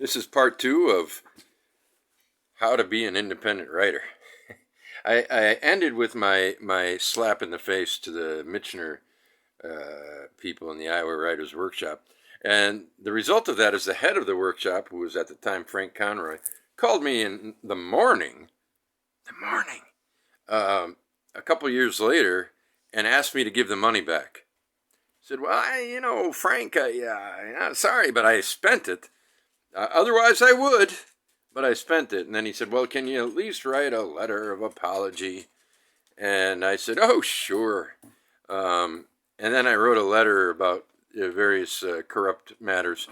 This is part two of how to be an independent writer. I ended with my slap in the face to the Michener people in the Iowa Writers Workshop. And the result of that is the head of the workshop, who was at the time Frank Conroy, called me in a couple years later, and asked me to give the money back. Said, well, Frank, sorry, but I spent it. Otherwise I would, but I spent it. And then he said, well, can you at least write a letter of apology? And I said, oh, sure. And then I wrote a letter about various corrupt matters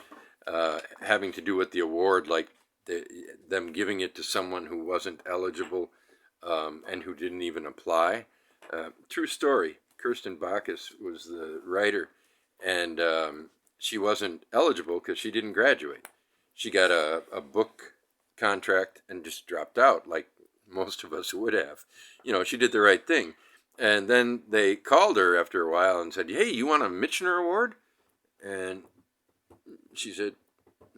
having to do with the award, like them giving it to someone who wasn't eligible and who didn't even apply. True story. Kirsten Bacchus was the writer, and she wasn't eligible because she didn't graduate. She got a book contract and just dropped out, like most of us would have. She did the right thing. And then they called her after a while and said, hey, you want a Michener Award? And she said,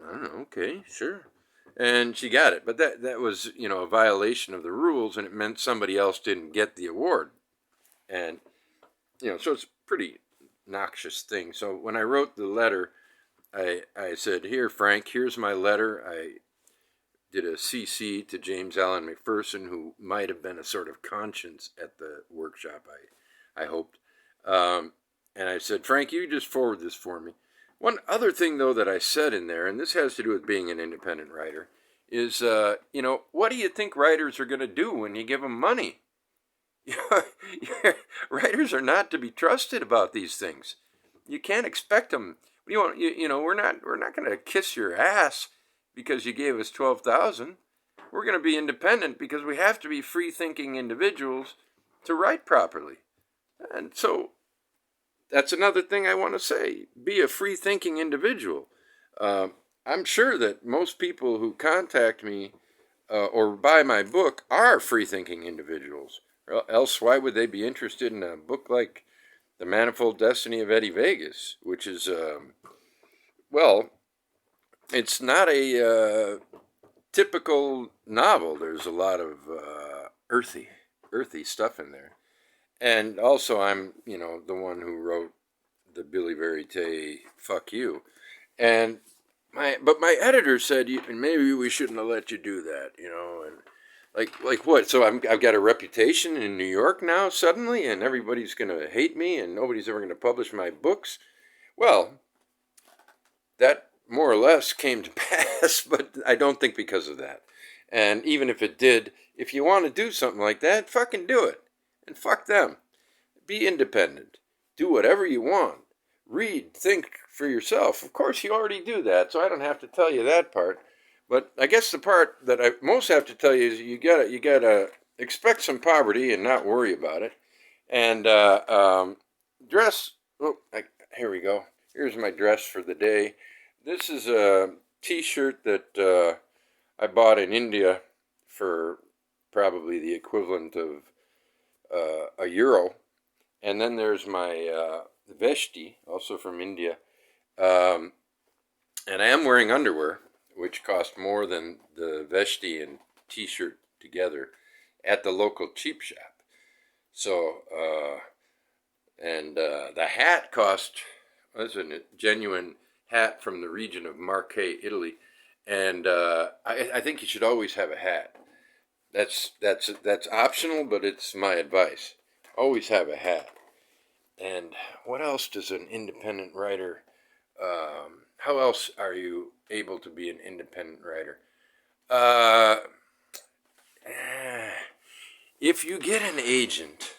I don't know, okay, sure. And she got it. But that was, a violation of the rules, and it meant somebody else didn't get the award. And, so it's a pretty noxious thing. So when I wrote the letter, I said, here, Frank, here's my letter. I did a CC to James Allen McPherson, who might have been a sort of conscience at the workshop, I hoped. And I said, Frank, you just forward this for me. One other thing, though, that I said in there, and this has to do with being an independent writer, is, what do you think writers are going to do when you give them money? Writers are not to be trusted about these things. You can't expect them. We're not going to kiss your ass because you gave us $12,000. We're going to be independent because we have to be free-thinking individuals to write properly. And so that's another thing I want to say. Be a free-thinking individual. I'm sure that most people who contact me or buy my book are free-thinking individuals. Or else why would they be interested in a book like The Manifold Destiny of Eddie Vegas, which is, it's not a typical novel. There's a lot of earthy stuff in there. And also I'm, the one who wrote the Billy Verite, Fuck You. And my editor said, maybe we shouldn't have let you do that, and like what? So I've got a reputation in New York now suddenly, and everybody's going to hate me, and nobody's ever going to publish my books. Well, that more or less came to pass, but I don't think because of that. And even if it did, if you want to do something like that, fucking do it. And fuck them. Be independent. Do whatever you want. Read, think for yourself. Of course, you already do that, so I don't have to tell you that part. But I guess the part that I most have to tell you is you gotta expect some poverty and not worry about it. And dress. Oh, here we go. Here's my dress for the day. This is a T-shirt that I bought in India for probably the equivalent of €1. And then there's my veshti, also from India. And I am wearing underwear, which cost more than the veshti and T-shirt together at the local cheap shop. So, the hat cost, was a genuine hat from the region of Marche, Italy. And I think you should always have a hat. That's optional, but it's my advice. Always have a hat. And what else does an independent writer, how else are you able to be an independent writer? If you get an agent,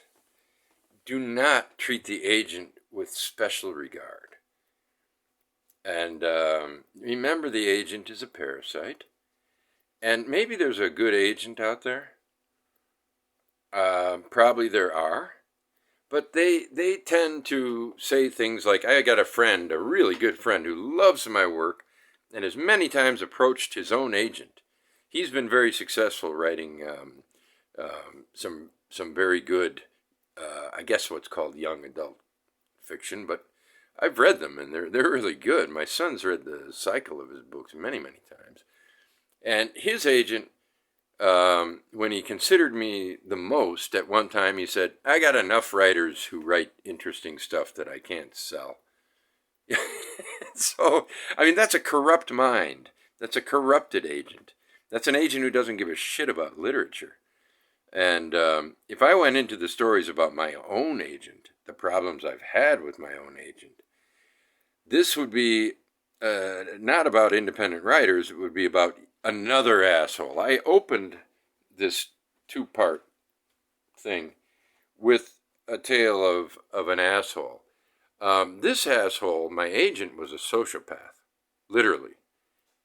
do not treat the agent with special regard. And remember, the agent is a parasite. And maybe there's a good agent out there. Probably there are. But they tend to say things like, I got a really good friend who loves my work and has many times approached his own agent. He's been very successful writing some very good, I guess what's called young adult fiction, but I've read them, and they're really good. My son's read the cycle of his books many, many times. And his agent, when he considered me the most, at one time he said, "I got enough writers who write interesting stuff that I can't sell." So, I mean, that's a corrupt mind. That's a corrupted agent. That's an agent who doesn't give a shit about literature. And if I went into the stories about my own agent, the problems I've had with my own agent, this would be not about independent writers. It would be about another asshole. I opened this two-part thing with a tale of an asshole. This asshole, my agent, was a sociopath, literally.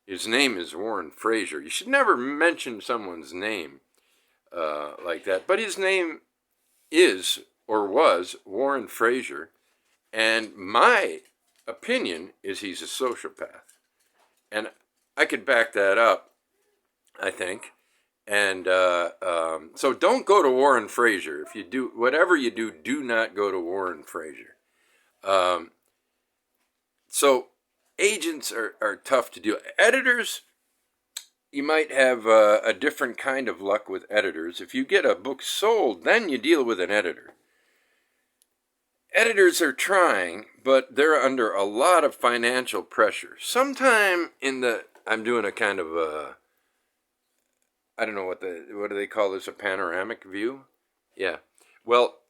His name is Warren Fraser. You should never mention someone's name like that. But his name is, or was, Warren Fraser. And my opinion is he's a sociopath. And I could back that up, I think. And so don't go to Warren Fraser. If you do, whatever you do, do not go to Warren Fraser. So agents are tough to deal. Editors, you might have a different kind of luck with editors. If you get a book sold, then you deal with an editor. Editors are trying, but they're under a lot of financial pressure. Sometime I'm doing a kind of I don't know what do they call this, a panoramic view? Yeah. Well,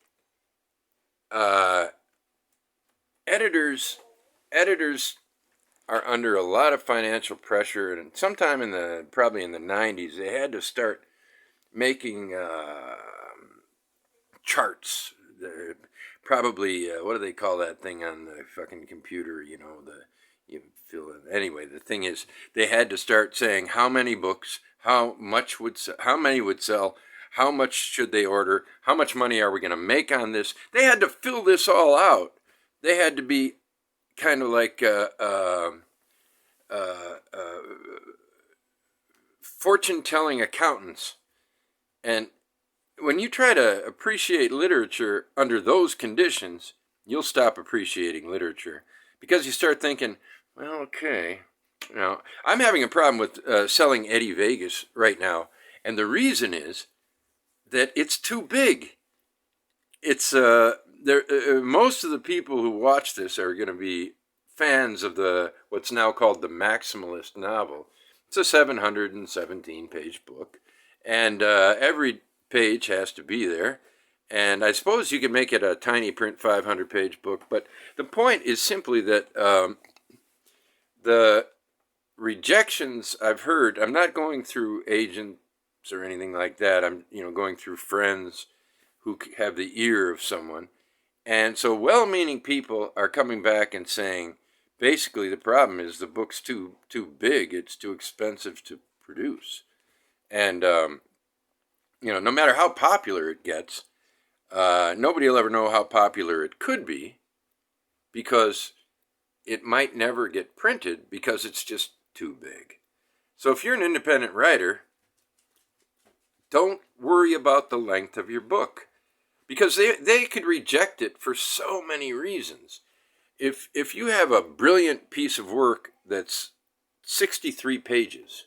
editors are under a lot of financial pressure, and sometime probably in the 90s, they had to start making charts. Probably what do they call that thing on the fucking computer? You feel anyway. The thing is, they had to start saying how many books, how many would sell, how much should they order, how much money are we going to make on this? They had to fill this all out. They had to be kind of like fortune-telling accountants. And when you try to appreciate literature under those conditions, you'll stop appreciating literature. Because you start thinking, well, okay, I'm having a problem with selling Eddie Vegas right now. And the reason is that it's too big. It's most of the people who watch this are going to be fans of what's now called the maximalist novel. It's a 717-page book, and every page has to be there. And I suppose you can make it a tiny print 500-page book, but the point is simply that the rejections I've heard, I'm not going through agents or anything like that. I'm going through friends who have the ear of someone. And so well-meaning people are coming back and saying, basically the problem is the book's too big, it's too expensive to produce. And, no matter how popular it gets, nobody will ever know how popular it could be, because it might never get printed because it's just too big. So if you're an independent writer, don't worry about the length of your book, because they could reject it for so many reasons. If you have a brilliant piece of work that's 63 pages,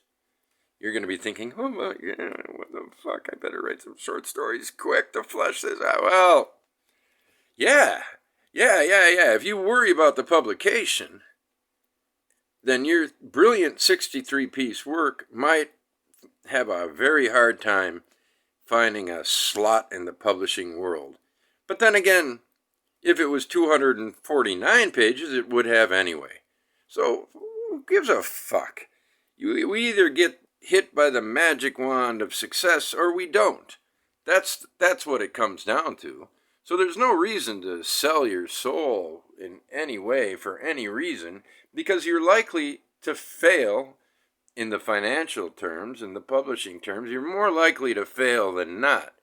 you're going to be thinking, oh my God, what the fuck, I better write some short stories quick to flesh this out. Well, yeah. If you worry about the publication, then your brilliant 63-piece work might have a very hard time finding a slot in the publishing world. But then again, if it was 249 pages, it would have anyway. So who gives a fuck? We either get hit by the magic wand of success or we don't. That's what it comes down to. So there's no reason to sell your soul in any way for any reason, because you're likely to fail in the financial terms, in the publishing terms. You're more likely to fail than not.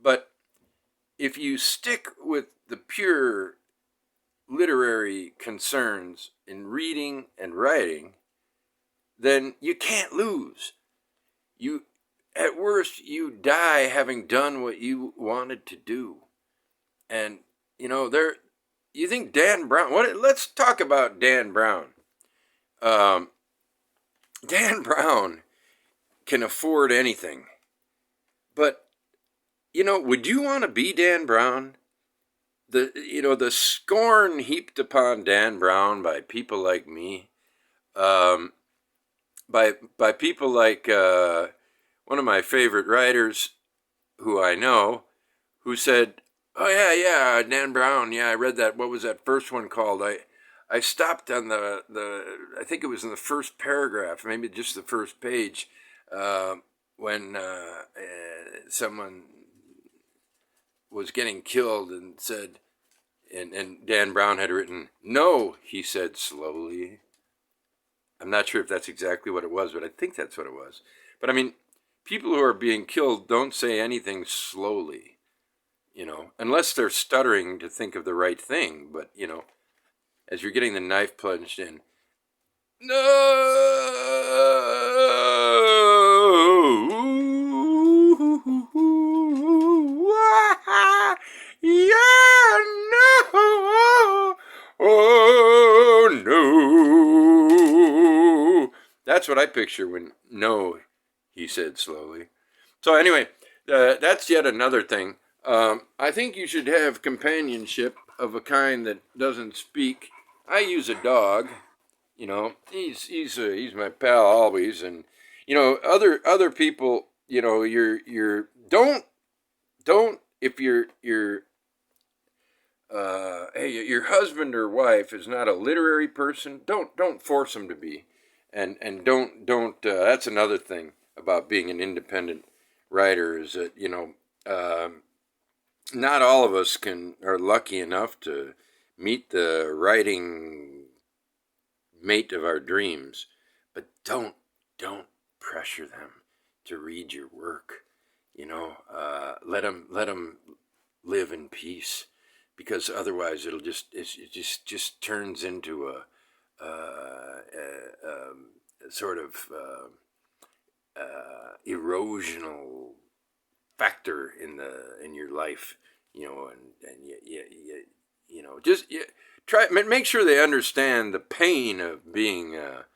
But if you stick with the pure literary concerns in reading and writing, then you can't lose. At worst, you die having done what you wanted to do. And, you think Dan Brown? What? Let's talk about Dan Brown. Um, Dan Brown can afford anything, but would you want to be Dan Brown? The scorn heaped upon Dan Brown by people like me, um, by people like one of my favorite writers who I know, who said, "Oh yeah, Dan Brown. Yeah, I read that. What was that first one called? I stopped on the I think it was in the first paragraph, maybe just the first page, uh, when someone was getting killed and said, and Dan Brown had written, 'No,' he said slowly." I'm not sure if that's exactly what it was, but I think that's what it was. But I mean, people who are being killed don't say anything slowly, unless they're stuttering to think of the right thing. But, as you're getting the knife plunged in, no, yeah, no, oh no. That's what I picture when "no," he said slowly. So anyway, that's yet another thing. I think you should have companionship of a kind that doesn't speak. I use a dog. He's my pal always, and other people. You're don't if your hey, your husband or wife is not a literary person, don't force them to be, and don't that's another thing about being an independent writer, is that not all of us are lucky enough to meet the writing mate of our dreams, but don't pressure them to read your work. Let them live in peace, because otherwise it just turns into a sort of erosional factor in your life, try make sure they understand the pain of being a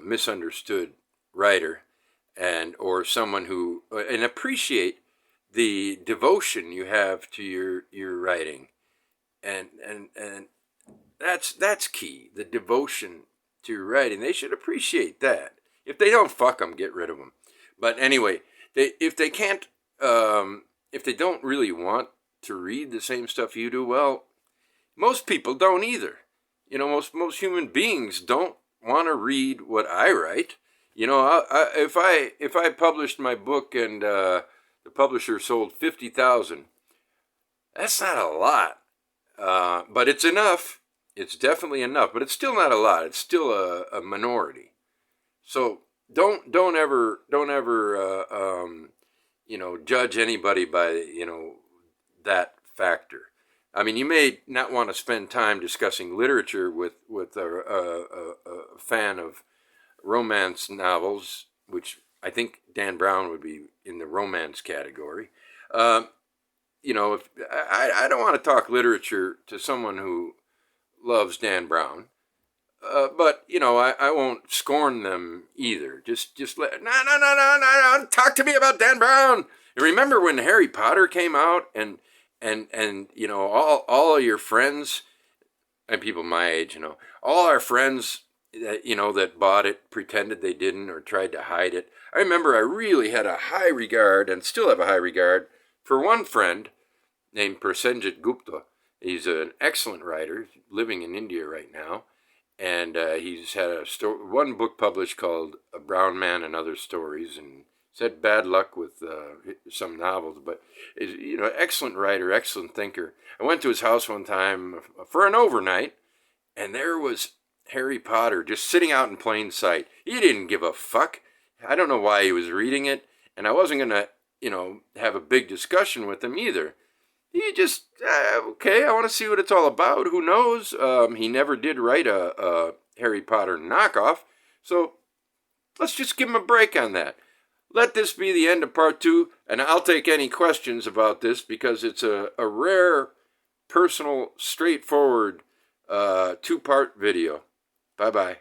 misunderstood writer, or someone who and appreciate the devotion you have to your writing, and that's key. The devotion to your writing, they should appreciate that. If they don't, fuck them, get rid of them. But anyway, if they can't, if they don't really want to read the same stuff you do, well, most people don't either. Most human beings don't want to read what I write. If I published my book and the publisher sold 50,000, that's not a lot, but it's enough. It's definitely enough, but it's still not a lot. It's still a minority. So don't ever judge anybody by that factor. I mean, you may not want to spend time discussing literature with a fan of romance novels, which I think Dan Brown would be in the romance category. If I don't want to talk literature to someone who loves Dan Brown, but I won't scorn them either. Just let no, talk to me about Dan Brown. And remember when Harry Potter came out, and all of your friends and people my age, all our friends that that bought it pretended they didn't or tried to hide it. I remember I really had a high regard, and still have a high regard, for one friend named Prasenjit Gupta. He's an excellent writer living in India right now, and he's had one book published called A Brown Man and Other Stories, and he's had bad luck with some novels, but is excellent writer, excellent thinker. I went to his house one time for an overnight, and there was Harry Potter just sitting out in plain sight. He didn't give a fuck. I don't know why he was reading it, and I wasn't going to, have a big discussion with him either. He just, okay, I want to see what it's all about. Who knows? He never did write a Harry Potter knockoff, so let's just give him a break on that. Let this be the end of part 2, and I'll take any questions about this, because it's a rare personal, straightforward 2-part video. Bye-bye.